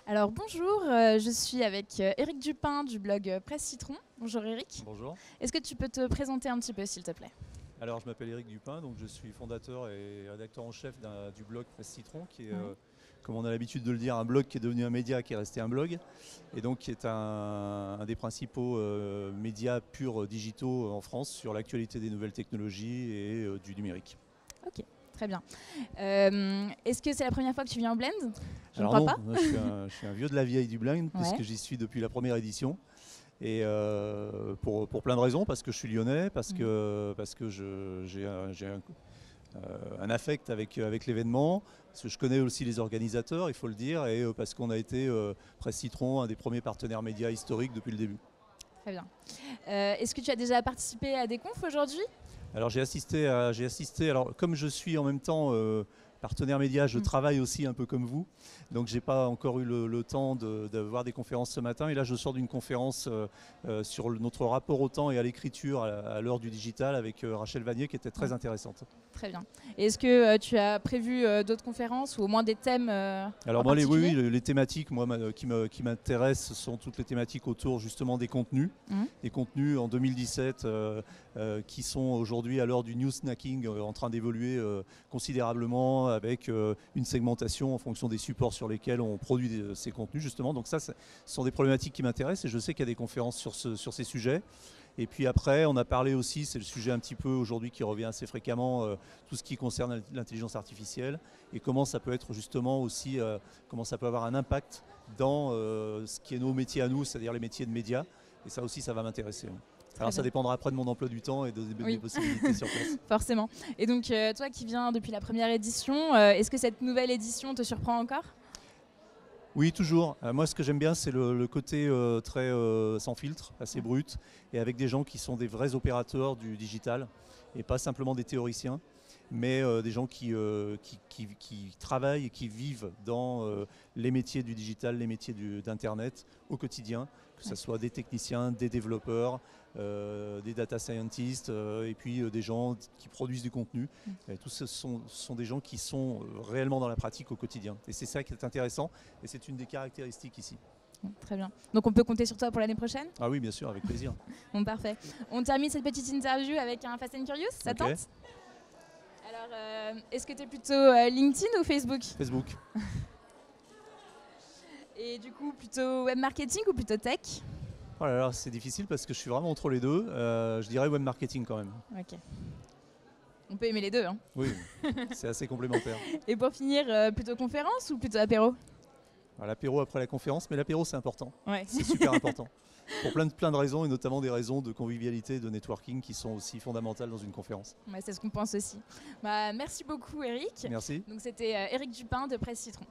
Alors bonjour, je suis avec Éric Dupin du blog Presse Citron. Bonjour Éric. Bonjour. Est-ce que tu peux te présenter un petit peu s'il te plaît? Alors, je m'appelle Éric Dupin, donc je suis fondateur et rédacteur en chef du blog Presse Citron, qui est, Ouais. comme on a l'habitude de le dire, un blog qui est devenu un média, qui est resté un blog, et donc qui est un des principaux médias purs digitaux en France sur l'actualité des nouvelles technologies et du numérique. Ok, très bien. Est-ce que c'est la première fois que tu viens au Blend? Je ne Alors crois non, pas. moi, je suis un vieux de la vieille du Blind, Ouais. puisque j'y suis depuis la première édition. Et pour plein de raisons, parce que je suis lyonnais, parce que j'ai un affect avec l'événement, parce que je connais aussi les organisateurs, il faut le dire, et parce qu'on a été Presse Citron, un des premiers partenaires médias historiques depuis le début. Très bien. Est-ce que tu as déjà participé à des confs aujourd'hui? Alors j'ai assisté, alors comme je suis en même temps partenaire média, je travaille aussi un peu comme vous, donc j'ai pas encore eu le temps de voir des conférences ce matin, et là je sors d'une conférence sur notre rapport au temps et à l'écriture à l'heure du digital avec Rachel Vanier, qui était très intéressante. Très bien. Et est-ce que tu as prévu d'autres conférences ou au moins des thèmes Alors en moi, particulier? les thématiques qui m'intéressent sont toutes les thématiques autour justement des contenus. Des contenus en 2017 qui sont aujourd'hui à l'heure du news snacking en train d'évoluer considérablement avec une segmentation en fonction des supports sur lesquels on produit ces contenus justement. Donc ça, ce sont des problématiques qui m'intéressent et je sais qu'il y a des conférences sur ces sujets. Et puis après, on a parlé aussi, c'est le sujet un petit peu aujourd'hui qui revient assez fréquemment, tout ce qui concerne l'intelligence artificielle et comment ça peut être justement aussi, comment ça peut avoir un impact dans ce qui est nos métiers à nous, c'est-à-dire les métiers de médias. Et ça aussi, ça va m'intéresser. Alors ça dépendra après de mon emploi du temps et de mes possibilités sur place. Forcément. Et donc toi qui viens depuis la première édition, est-ce que cette nouvelle édition te surprend encore? Oui, toujours. Moi, ce que j'aime bien, c'est le côté très sans filtre, assez brut, et avec des gens qui sont des vrais opérateurs du digital, et pas simplement des théoriciens, mais des gens qui travaillent et qui vivent dans les métiers du digital, les métiers d'Internet au quotidien, que ce soit des techniciens, des développeurs, des data scientists, et puis des gens qui produisent du contenu. Et tous ce sont des gens qui sont réellement dans la pratique au quotidien. Et c'est ça qui est intéressant, et c'est une des caractéristiques ici. Très bien. Donc on peut compter sur toi pour l'année prochaine? Ah oui, bien sûr, avec plaisir. Bon, parfait. On termine cette petite interview avec un Fast and Curious, ça tente? Alors, est-ce que tu es plutôt LinkedIn ou Facebook? Facebook. Et du coup, plutôt web marketing ou plutôt tech? Oh là là, c'est difficile parce que je suis vraiment entre les deux. Je dirais web marketing quand même. Ok. On peut aimer les deux, hein. Oui, c'est assez complémentaire. Et pour finir, plutôt conférence ou plutôt apéro? L'apéro après la conférence, mais l'apéro c'est important. Ouais. C'est super important. Pour plein de raisons, et notamment des raisons de convivialité, de networking qui sont aussi fondamentales dans une conférence. Ouais, c'est ce qu'on pense aussi. Bah, merci beaucoup Éric. Merci. Donc c'était Éric Dupin de Presse Citron.